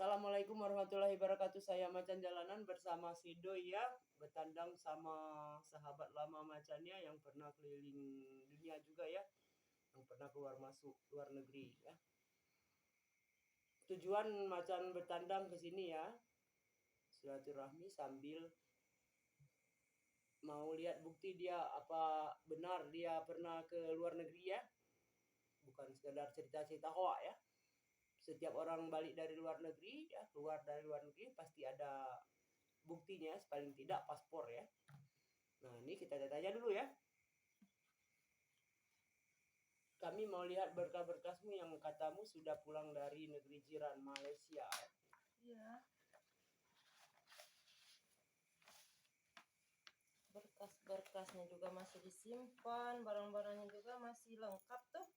Assalamualaikum warahmatullahi wabarakatuh. Saya Macan Jalanan bersama si Doi ya. Bertandang sama sahabat lama Macannya yang pernah keliling dunia juga ya. Yang pernah keluar masuk luar negeri ya. Tujuan Macan bertandang ke sini ya. Silaturahmi sambil mau lihat bukti dia apa benar dia pernah ke luar negeri ya. Bukan sekedar cerita-cerita hoa ya. Setiap orang balik dari luar negeri ya, keluar dari luar negeri pasti ada buktinya, paling tidak paspor ya. Nah, ini kita tanya dulu ya. Kami mau lihat berkas-berkasmu yang katamu sudah pulang dari negeri jiran Malaysia. Iya. Berkas-berkasnya juga masih disimpan, barang-barangnya juga masih lengkap tuh.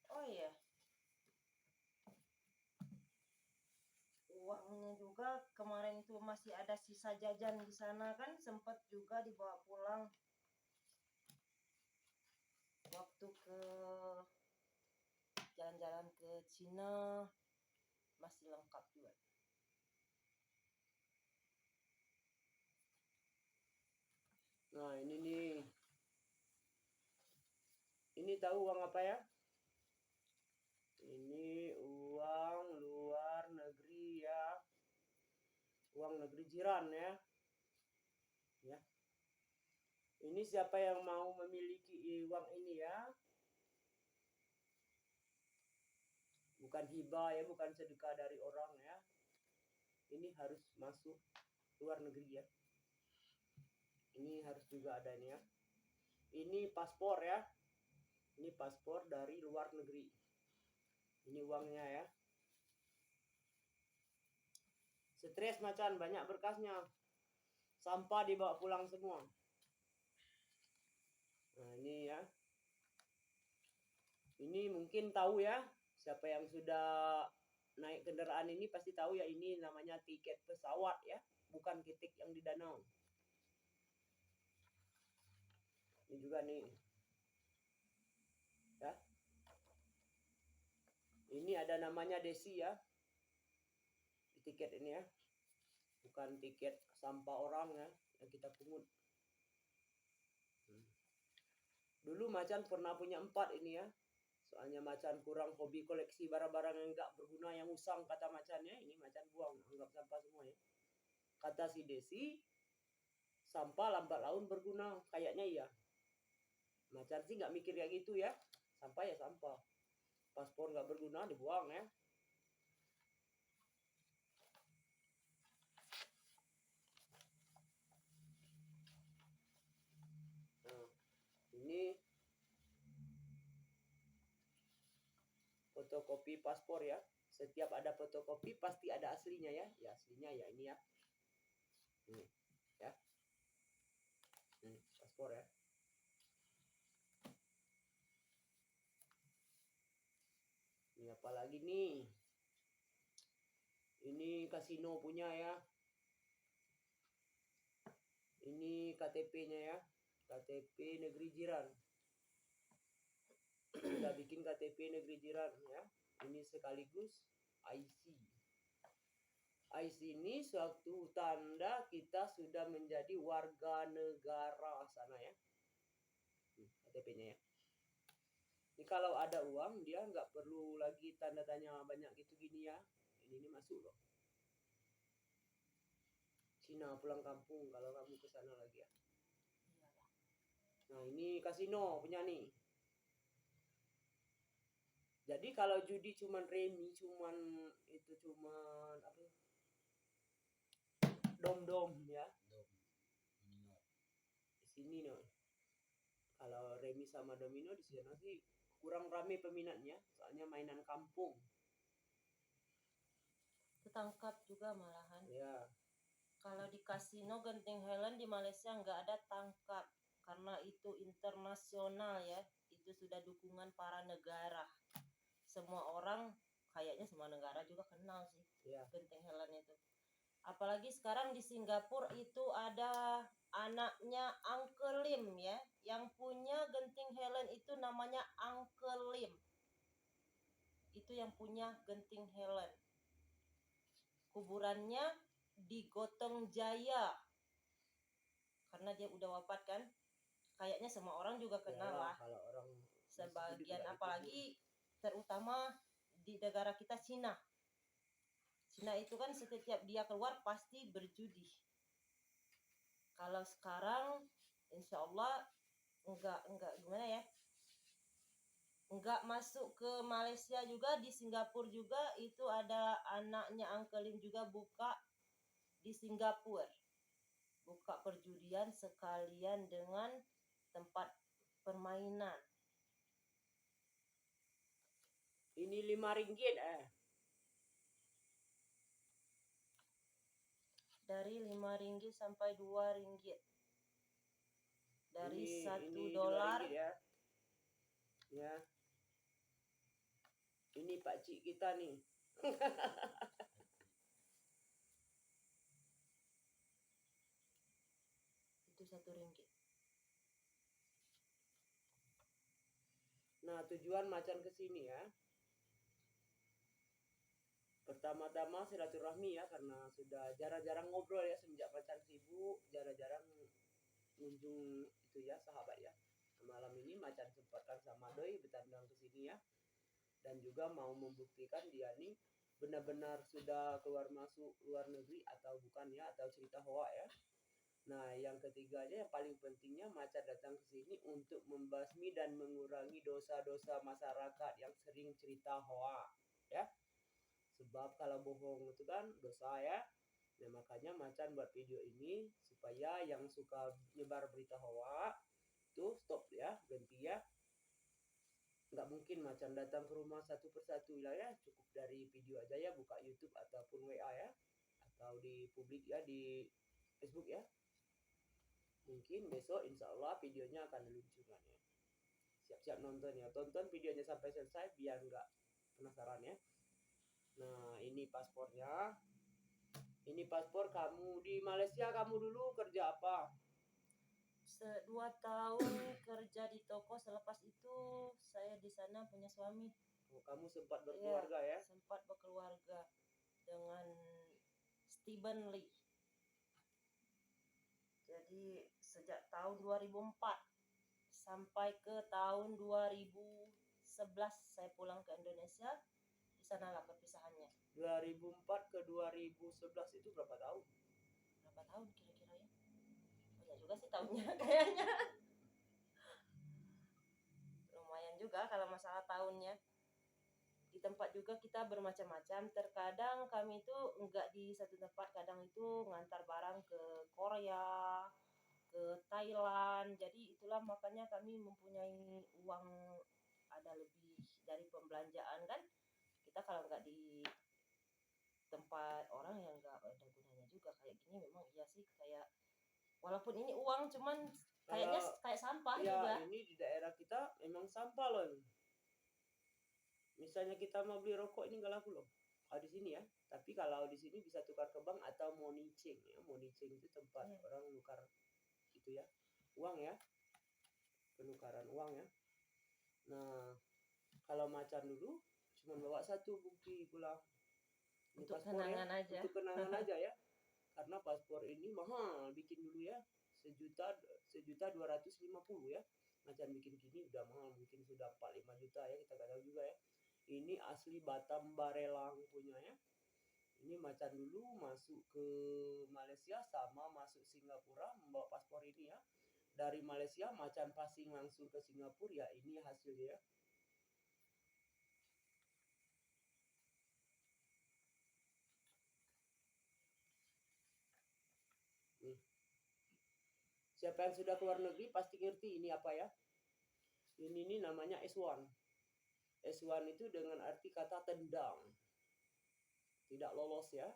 Oh iya. Uangnya juga kemarin itu masih ada sisa jajan di sana kan, sempat juga dibawa pulang waktu ke jalan-jalan ke Cina, masih lengkap juga. Nah, ini nih. Ini tahu uang apa ya? Ini uang luar negeri ya. Uang negeri jiran ya. Ya. Ini siapa yang mau memiliki uang ini ya? Bukan hibah ya, bukan sedekah dari orang ya. Ini harus masuk luar negeri ya. Ini harus juga ada ini ya. Ini paspor ya. Ini paspor dari luar negeri. Ini uangnya ya. Stres Macan, banyak berkasnya. Sampah dibawa pulang semua. Nah, ini ya. Ini mungkin tahu ya. Siapa yang sudah naik kendaraan ini pasti tahu ya, ini namanya tiket pesawat ya. Bukan tiket yang di danau. Ini juga nih. Ya. Ini ada namanya Desi ya. Di tiket ini ya. Bukan tiket sampah orang ya yang kita pungut. Dulu Macan pernah punya 4 ini ya. Soalnya Macan kurang hobi koleksi barang-barang yang enggak berguna, yang usang kata Macannya. Ini Macan buang, anggap sampah semua ya. Kata si Desi, sampah lambat laun berguna. Kayaknya iya. Macan sih nggak mikir kayak gitu ya. Sampah ya sampah. Paspor nggak berguna dibuang ya. Nah, ini fotokopi paspor ya. Setiap ada fotokopi pasti ada aslinya ya. Ya aslinya ya ini ya. Ini ya. Ini paspor ya. Ini apa lagi nih? Ini kasino punya ya. Ini KTP-nya ya. KTP negeri jiran. Sudah bikin KTP negeri jiran ya. Ini sekaligus IC. IC ini suatu tanda kita sudah menjadi warga negara sana ya. KTP-nya ya. Ini kalau ada uang dia nggak perlu lagi tanda tanya banyak gitu gini ya. Ini masuk loh. Cina pulang kampung kalau kamu ke sana lagi ya. Nah, ini kasino punya nih. Jadi kalau judi cuman remi, cuman apa? Dom-dom ya. Di sini nih. Kalau remi sama domino di sana sih kurang rame peminatnya, soalnya mainan kampung. Ketangkap juga malahan. Ya. Kalau di kasino Genting Highland di Malaysia nggak ada tangkap karena itu internasional ya. Itu sudah dukungan para negara. Semua orang, kayaknya semua negara juga kenal sih Ya. Genting Highland itu. Apalagi sekarang di Singapura itu ada anaknya Uncle Lim ya. Yang punya Genting Highland itu namanya Uncle Lim. itu yang punya Genting Helen. Kuburannya di Gotong Jaya. Karena dia udah wafat kan. Kayaknya semua orang juga kenal Yalah, lah. kalau orang Sebagian nggak apalagi terutama di negara kita Cina. Cina itu kan setiap dia keluar pasti berjudi. Kalau sekarang insya Allah enggak gimana ya, enggak masuk ke Malaysia juga, di Singapura juga itu ada anaknya Uncle Lim juga buka di Singapura, buka perjudian sekalian dengan tempat permainan. Ini RM5 Dari RM5 sampai RM2. Dari ini $1 RM2 ya. Ya. Ini Pak Cik kita nih. itu RM1. Nah, tujuan macan ke sini ya. Pertama-tama silaturahmi ya, karena sudah jarang-jarang ngobrol ya semenjak macan sibuk, jarang-jarang kunjung itu ya sahabat ya. Malam ini macan sempatkan sama doi bertandang ke sini ya. Dan juga mau membuktikan dia nih benar-benar sudah keluar masuk luar negeri atau bukan ya, atau cerita hoa ya. Nah, yang ketiganya yang paling pentingnya macan datang ke sini untuk membasmi dan mengurangi dosa-dosa masyarakat yang sering cerita hoa ya. Sebab kalau bohong itu kan dosa ya. Nah, makanya macan buat video ini supaya yang suka nyebar berita hoa itu stop ya, ganti ya. Nggak mungkin macan datang ke rumah satu persatu lah ya, cukup dari video aja ya, buka YouTube ataupun WA ya, atau di publik ya, di Facebook ya. Mungkin besok insya Allah videonya akan diluncurkan ya. Siap-siap nonton ya, tonton videonya sampai selesai biar nggak penasaran ya. Nah, ini paspornya. Ini paspor kamu di Malaysia, kamu dulu kerja apa? 2 tahun kerja di toko, selepas itu saya di sana punya suami. Oh, kamu sempat berkeluarga ya? Sempat berkeluarga dengan Stephen Lee. Jadi sejak tahun 2004 sampai ke tahun 2011 saya pulang ke Indonesia. Di sanalah perpisahannya. 2004 ke 2011 itu berapa tahun? Berapa tahun kira-kira ya? Banyak juga sih tahunnya kayaknya. Lumayan juga kalau masalah tahunnya. Di tempat juga kita bermacam-macam. Terkadang kami itu enggak di satu tempat, kadang itu ngantar barang ke Korea, ke Thailand. Jadi itulah makanya kami mempunyai uang ada lebih dari pembelanjaan kan. Kita kalau enggak di tempat orang yang enggak ada gunanya juga. Kayak gini memang iya sih, kayak walaupun ini uang cuman kayaknya kayak sampah ya, juga. Ini di daerah kita emang sampah loh. Misalnya kita mau beli rokok ini nggak laku loh. Kalau di sini ya. Tapi kalau di sini bisa tukar ke bank atau monicing ya. Monicing itu tempat orang nukar itu ya. Uang ya. Penukaran uang ya. Nah, kalau macan dulu cuma bawa satu bukti pulang. Ini Untuk paspor ya. kenangan aja. Untuk kenangan aja ya. Karena paspor ini mahal bikin dulu ya. Sejuta 250 ya. Macan bikin gini udah mahal, mungkin sudah 4-5 juta ya, kita nggak tahu juga ya. Ini asli Batam Barelang punya ya. Ini macan dulu masuk ke Malaysia sama masuk Singapura membawa paspor ini ya. Dari Malaysia macan passing langsung ke Singapura ya, ini hasilnya ya. Nih. Siapa yang sudah keluar negeri pasti ngerti ini apa ya. Ini namanya S1. S1 itu dengan arti kata tendang. Tidak lolos ya.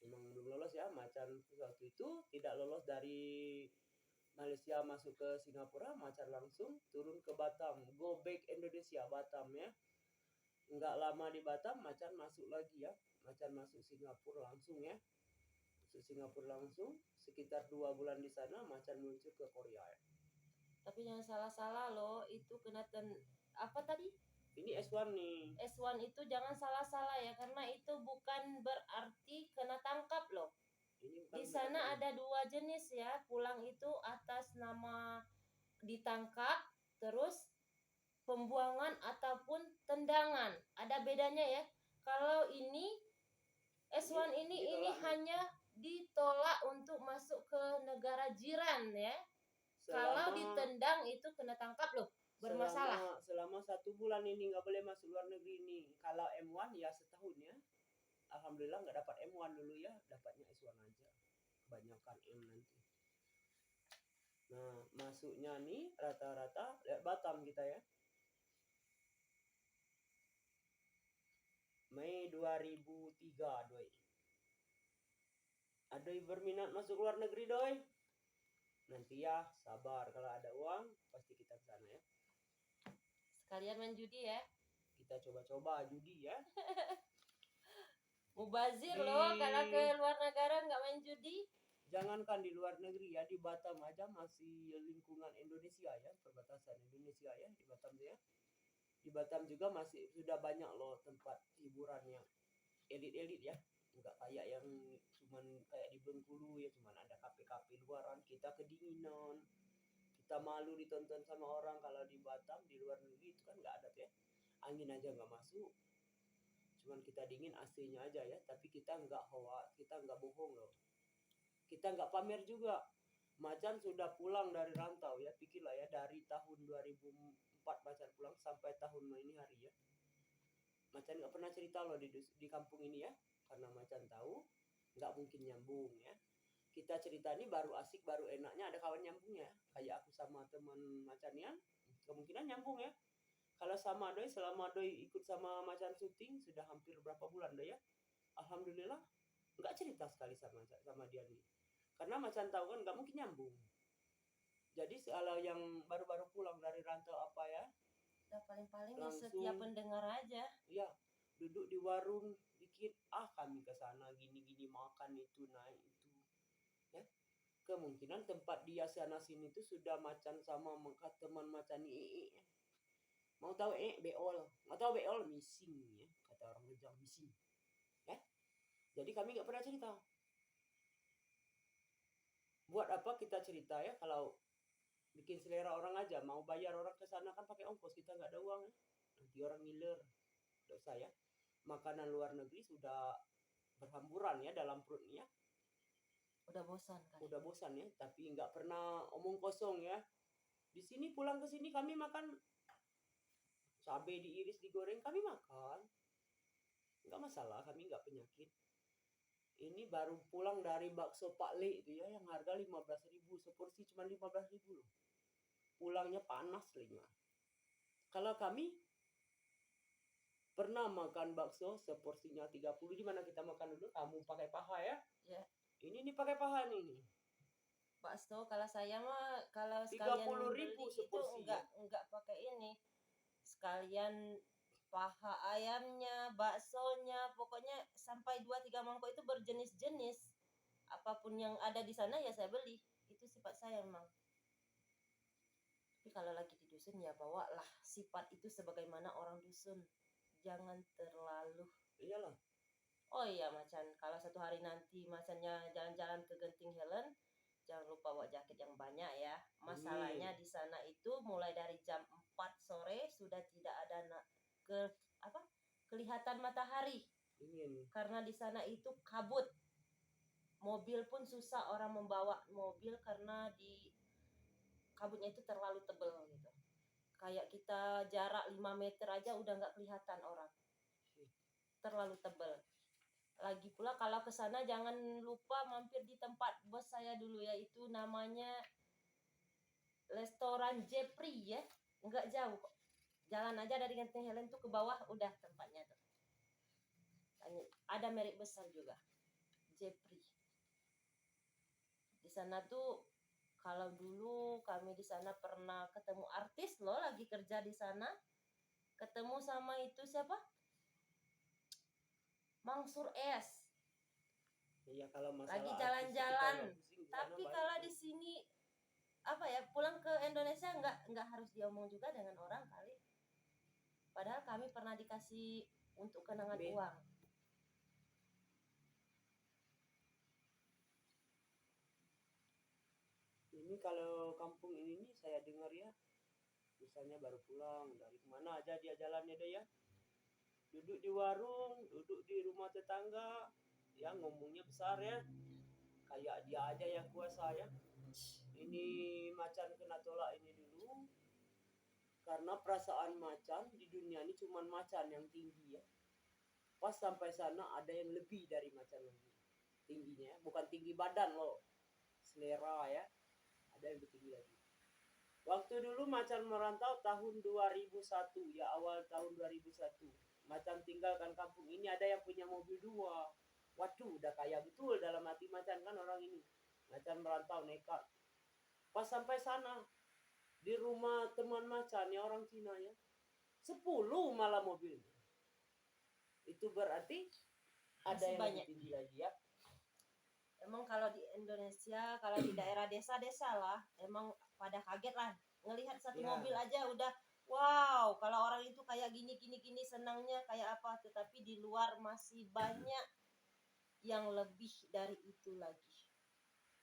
Memang belum lolos ya. Macan sesuatu itu tidak lolos dari Malaysia masuk ke Singapura, macan langsung turun ke Batam. Go back Indonesia, Batam ya. Enggak lama di Batam, macan masuk lagi ya. Macan masuk Singapura langsung ya. Masuk Singapura langsung, sekitar 2 bulan di sana, macan muncul ke Korea ya. Tapi jangan salah-salah loh, itu kena apa tadi? Ini S1 nih. S1 itu jangan salah-salah ya, karena itu bukan berarti kena tangkap loh. Ini bukan Di sana benar. ada 2 jenis ya, pulang itu atas nama ditangkap, terus pembuangan ataupun tendangan. Ada bedanya ya. Kalau ini S1 ini ditolak nih. hanya ditolak untuk masuk ke negara jiran ya. Kalau ditendang itu kena tangkap loh, bermasalah. Selama 1 bulan ini nggak boleh masuk luar negeri ini. Kalau M1 ya setahun ya. Alhamdulillah nggak dapat M1 dulu ya, dapatnya S1 aja. Kebanyakan M nanti. Nah, masuknya nih rata-rata lihat Batam kita ya. Mei 2003 doi. Ada yang berminat masuk luar negeri doi? Nanti ya, sabar, kalau ada uang pasti kita ke sana ya. Sekalian main judi ya. Kita coba-coba judi ya. Mubazir loh, kalau ke luar negara nggak main judi. Jangankan di luar negeri ya, di Batam aja masih lingkungan Indonesia ya, perbatasan Indonesia ya di Batam ya. Di Batam juga masih sudah banyak loh tempat hiburan yang elit-elit ya. Enggak kayak yang cuman kayak di Bengkulu ya, cuman ada kafe-kafe luaran, kita kedinginan. Kita malu ditonton sama orang. Kalau di Batam, di luar negeri itu kan nggak ada ya. Angin aja nggak masuk. Cuman kita dingin AC-nya aja ya, tapi kita nggak kita nggak bohong loh. Kita nggak pamer juga. Macan sudah pulang dari rantau ya, pikirlah ya, dari tahun 2004 Macan pulang sampai tahun ini hari ya. Macan nggak pernah cerita loh di kampung ini ya, karena Macan tahu nggak mungkin nyambung ya. Kita cerita ini baru asik, baru enaknya ada kawan nyambungnya. Kayak aku sama teman Macannya, kemungkinan nyambung ya. Kalau sama doi, selama doi ikut sama Macan syuting sudah hampir berapa bulan doi ya. Alhamdulillah nggak cerita sekali sama dia nih. Karena Macan tahu kan nggak mungkin nyambung. Jadi kalau yang baru-baru pulang dari rantau apa ya, Udah paling-paling langsung, setiap pendengar aja. Iya, duduk di warung dikit, kami ke sana gini-gini, makan itu naik itu. Ya. Kemungkinan tempat dia sana sini itu sudah Macan sama teman Macan ini. Mau tahu beol, mau tahu beol missing ya, kata orang Rejang, missing. Ya. Jadi kami nggak pernah cerita. Buat apa kita cerita ya, kalau bikin selera orang aja, mau bayar orang ke sana kan pakai ongkos, kita nggak ada uang ya. Nanti orang ngiler. Tidak usah ya. Makanan luar negeri sudah berhamburan ya dalam perutnya. Udah bosan kan? Udah bosan ya, tapi nggak pernah omong kosong ya. Di sini pulang ke sini kami makan cabai diiris digoreng, kami makan. Nggak masalah, kami nggak penyakit. Ini baru pulang dari bakso Pak Le itu ya, yang harga 15.000, seporsi cuma 15.000 loh. Pulangnya panas 5. Kalau kami pernah makan bakso seporsinya 30, di mana kita makan dulu, kamu pakai paha ya? Ya. Ini pakai paha nih. Bakso kalau saya mah kalau sekalian 30.000 beli itu seporsi. enggak pakai ini. Sekalian paha ayamnya, baksonya, pokoknya sampai 2-3 mangkok itu berjenis-jenis. Apapun yang ada di sana ya saya beli. Itu sifat saya memang. Tapi kalau lagi di dusun ya bawalah sifat itu sebagaimana orang dusun. Jangan terlalu. Iyalah. Oh iya Macan, kalau satu hari nanti Macannya jalan-jalan ke Genting Helen, jangan lupa bawa jaket yang banyak ya. Masalahnya di sana itu mulai dari jam 4 sore sudah tidak ada kelihatan matahari. Karena di sana itu kabut. Mobil pun susah orang membawa mobil karena di kabutnya itu terlalu tebal gitu. Kayak kita jarak 5 meter aja udah nggak kelihatan orang. Terlalu tebal. Lagi pula kalau ke sana jangan lupa mampir di tempat bos saya dulu, yaitu namanya restoran Jepri ya. Enggak jauh kok. Jalan aja dari Genting Helen tuh ke bawah udah tempatnya tuh. Ada merek besar juga. Jepri. Di sana tuh kalau dulu kami di sana pernah ketemu artis loh, lagi kerja di sana. Ketemu sama itu siapa? Mansur S. Iya, kalau masalah lagi jalan-jalan. Tapi kalau di sini pulang ke Indonesia nggak harus diomong juga dengan orang kali. Padahal kami pernah dikasih untuk kenangan B. uang. Ini kalau kampung ini nih saya dengar ya, misalnya baru pulang dari kemana aja dia jalannya deh ya, duduk di warung, duduk di rumah tetangga, ya ngomongnya besar ya, kayak dia aja yang kuasa ya. Ini macan kena tolak ini dulu, karena perasaan macan di dunia ini cuma macan yang tinggi ya. Pas sampai sana ada yang lebih dari macan lagi tingginya, bukan tinggi badan loh, selera ya, ada yang lebih tinggi lagi. Waktu dulu macan merantau tahun 2001 ya, awal tahun 2001. Macan tinggalkan kampung ini, ada yang punya mobil 2. Waduh, udah kaya betul dalam hati macan kan orang ini. Macan merantau nekat. Pas sampai sana, di rumah teman macan ya orang Cina ya, 10 malah mobilnya. Itu berarti ada Masih yang banyak. lebih tinggi lagi ya. Emang kalau di Indonesia, kalau di daerah desa-desa lah, emang pada kaget lah ngelihat satu Ya. mobil aja udah wow, kalau orang itu kayak gini senangnya kayak apa, tetapi di luar masih banyak yang lebih dari itu lagi.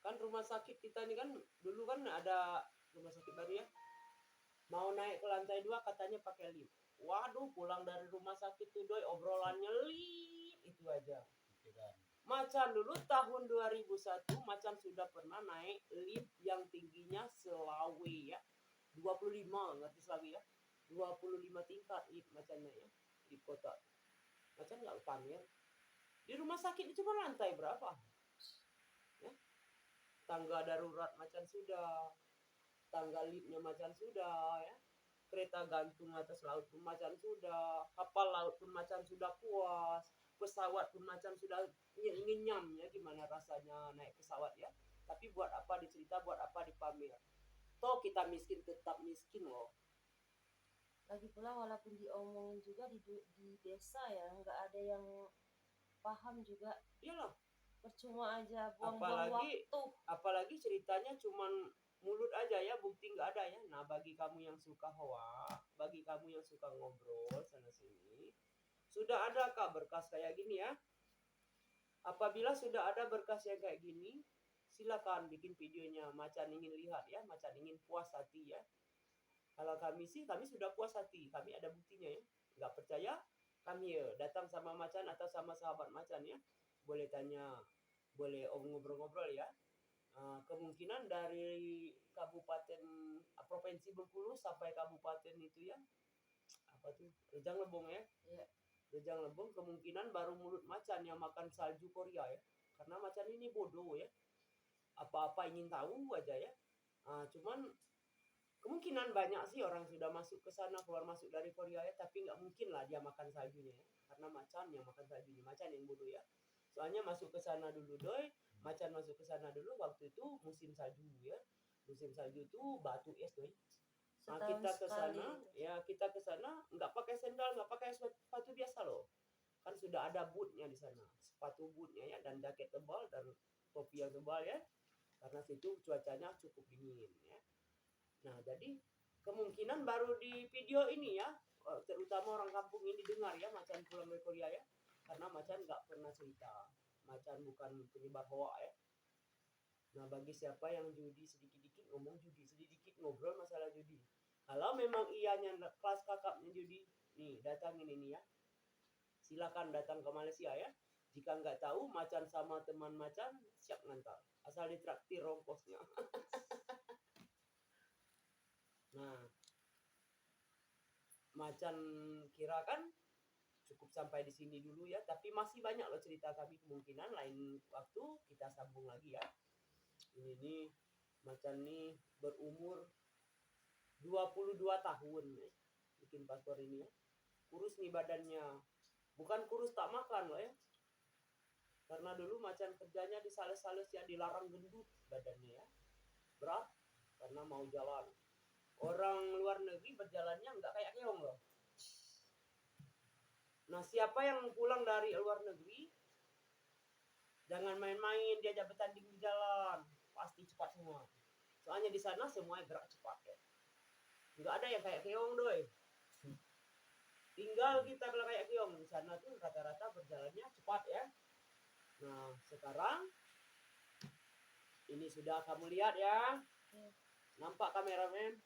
Kan rumah sakit kita ini kan dulu kan ada rumah sakit baru ya, mau naik ke lantai 2 katanya pakai lift. Waduh, pulang dari rumah sakit tuh doi obrolannya lift itu aja. Macan dulu tahun 2001 macan sudah pernah naik lift yang tingginya selawe ya, 25, ngerti selawe ya, 25 tingkat lift macannya ya di kota. Macan nggak pamer. Di rumah sakit itu kan lantai berapa? Ya. Tangga darurat macan sudah, tangga liftnya macan sudah ya, kereta gantung atas laut pun macan sudah, kapal laut pun macan sudah puas, pesawat pun macan sudah ngenyam ya, gimana rasanya naik pesawat ya. Tapi buat apa dicerita, buat apa dipamer? Toh kita miskin tetap miskin loh. Lagi pula walaupun diomongin juga di desa ya, nggak ada yang paham juga. Iyalah, Percuma aja buang-buang waktu. apalagi ceritanya cuman mulut aja ya, bukti nggak ada ya. Nah, bagi kamu yang suka hoak, bagi kamu yang suka ngobrol sana sini, sudah ada kak berkas kayak gini ya. Apabila sudah ada berkas yang kayak gini, silakan bikin videonya. Macan ingin lihat ya, macan ingin puas hati ya. Kalau kami sih, kami sudah puas hati, kami ada buktinya ya. Nggak percaya, kami ya datang sama macan atau sama sahabat macan ya, boleh tanya, boleh ngobrol-ngobrol ya. Kemungkinan dari kabupaten provinsi Bengkulu sampai kabupaten itu ya, apa tuh, Rejang Lebong ya. Ya. Rejang Lebong kemungkinan baru mulut macan yang makan salju Korea ya, karena macan ini bodoh ya, apa-apa ingin tahu aja ya. Cuman kemungkinan banyak sih orang sudah masuk ke sana, keluar masuk dari Korea ya, tapi nggak mungkin lah dia makan saljunya ya, karena macan yang makan saljunya, macan yang bodoh ya. Soalnya masuk ke sana dulu doi, macan masuk ke sana dulu waktu itu musim salju ya, musim salju tuh batu es doi. Setahun Kita ke sekali sana itu. ya, kita ke sana nggak pakai sendal, nggak pakai sepatu biasa loh, kan sudah ada bootnya di sana, sepatu bootnya ya, dan jaket tebal dan topi yang tebal ya, karena situ cuacanya cukup dingin ya. Nah, jadi kemungkinan baru di video ini ya, terutama orang kampung ini dengar ya, macan pulang dari Korea ya, karena macan nggak pernah cerita, macan bukan penyebar hoak ya. Nah, bagi siapa yang judi sedikit-dikit ngomong judi, sedikit ngobrol masalah judi, kalau memang ianya kelas kakapnya judi, nih datangin ini ya, silakan datang ke Malaysia ya. Jika nggak tahu, macan sama teman macan siap ngantar, asal ditraktir ongkosnya. Nah, macan kira kan cukup sampai di sini dulu ya, tapi masih banyak loh cerita kami, kemungkinan lain waktu kita sambung lagi ya. Ini nih macan nih berumur 22 tahun ya, bikin paspor ini ya. Kurus nih badannya, bukan kurus tak makan loh ya, karena dulu macan kerjanya di sales-sales ya, dilarang gendut badannya ya, berat karena mau jalan. Orang luar negeri berjalannya nggak kayak keong loh. Nah, siapa yang pulang dari luar negeri, jangan main-main diajak bertanding di jalan, pasti cepat semua. Soalnya di sana semuanya gerak cepat ya. Nggak ada yang kayak keong doi. tinggal kita kalau kayak Kiong di sana tuh rata-rata berjalannya cepat ya. Nah sekarang ini sudah kamu lihat ya, Ya. nampak kameramen,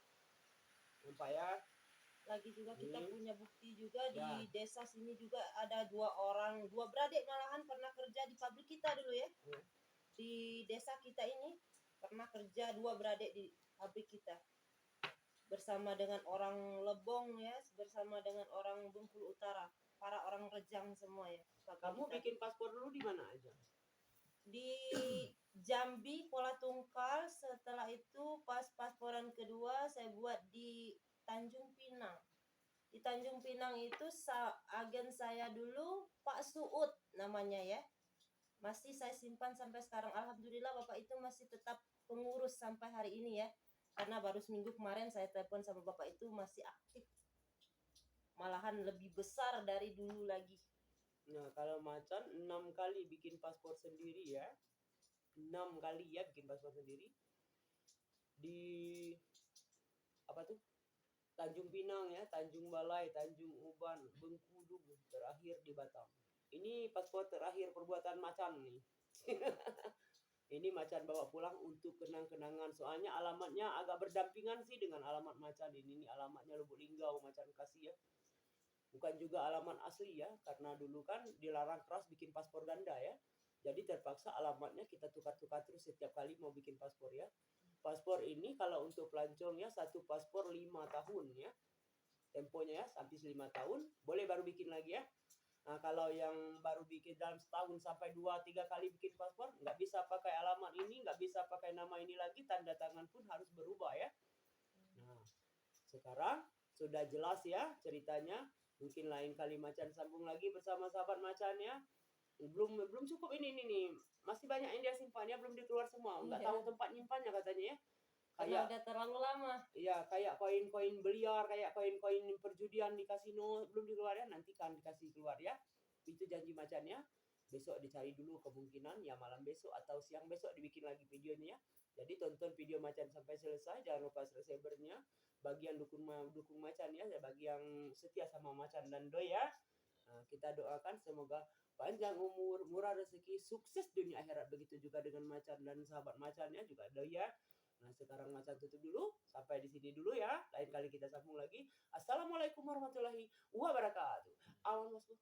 nampak ya. Lagi juga kita Ini. punya bukti juga Ya. di desa sini juga ada dua beradik malahan pernah kerja di pabrik kita dulu ya. Ya. Di desa kita ini pernah kerja dua beradik di pabrik kita. Bersama dengan orang Lebong ya, bersama dengan orang Bengkulu Utara, para orang Rejang semua ya. Kamu Kita. bikin paspor dulu di mana aja? Di Jambi, Kuala Tungkal, setelah itu pas pasporan kedua saya buat di Tanjung Pinang. Di Tanjung Pinang itu agen saya dulu Pak Suud namanya ya. Masih saya simpan sampai sekarang. Alhamdulillah Bapak itu masih tetap pengurus sampai hari ini ya. Karena baru seminggu kemarin saya telepon sama Bapak itu masih aktif. Malahan lebih besar dari dulu lagi. Nah kalau Macan 6 kali bikin paspor sendiri ya. 6 kali ya bikin paspor sendiri. Di apa tuh? Tanjung Pinang ya, Tanjung Balai, Tanjung Uban, Bengkulu, terakhir di Batam. Ini paspor terakhir perbuatan Macan nih. Ini Macan bawa pulang untuk kenang-kenangan. Soalnya alamatnya agak berdampingan sih dengan alamat Macan ini. Ini alamatnya Lubuk Linggau Macan kasih ya. Bukan juga alamat asli ya, karena dulu kan dilarang keras bikin paspor ganda ya. Jadi terpaksa alamatnya kita tukar-tukar terus setiap kali mau bikin paspor ya. Paspor ini kalau untuk pelancong ya satu paspor 5 tahun ya. Temponya ya sampai 5 tahun, boleh baru bikin lagi ya. Nah kalau yang baru bikin dalam setahun sampai 2-3 kali bikin paspor, nggak bisa pakai alamat ini, nggak bisa pakai nama ini lagi, tanda tangan pun harus berubah ya. Nah sekarang sudah jelas ya ceritanya. Mungkin lain kali Macan sambung lagi bersama sahabat Macan ya. Belum cukup ini nih, masih banyak yang dia simpan ya, belum dikeluar semua, nggak tahu tempat nyimpannya katanya ya. Karena udah terlalu lama. Iya, kayak koin-koin beliar, kayak koin-koin perjudian di kasino belum dikeluar ya, nanti kan dikasih keluar ya. Itu janji Macannya. Besok dicari dulu kemungkinan ya malam besok atau siang besok dibikin lagi videonya ya. Jadi tonton video Macan sampai selesai, jangan lupa subscribernya. Bagi yang dukung Macan ya, bagi yang setia sama Macan dan Doi ya. Nah, kita doakan semoga panjang umur, murah rezeki, sukses dunia akhirat. Begitu juga dengan Macan dan sahabat Macannya juga Doi ya. Nah sekarang Macan tutup dulu, sampai di sini dulu ya. Lain kali kita sambung lagi. Assalamualaikum warahmatullahi wabarakatuh. Awan bosku.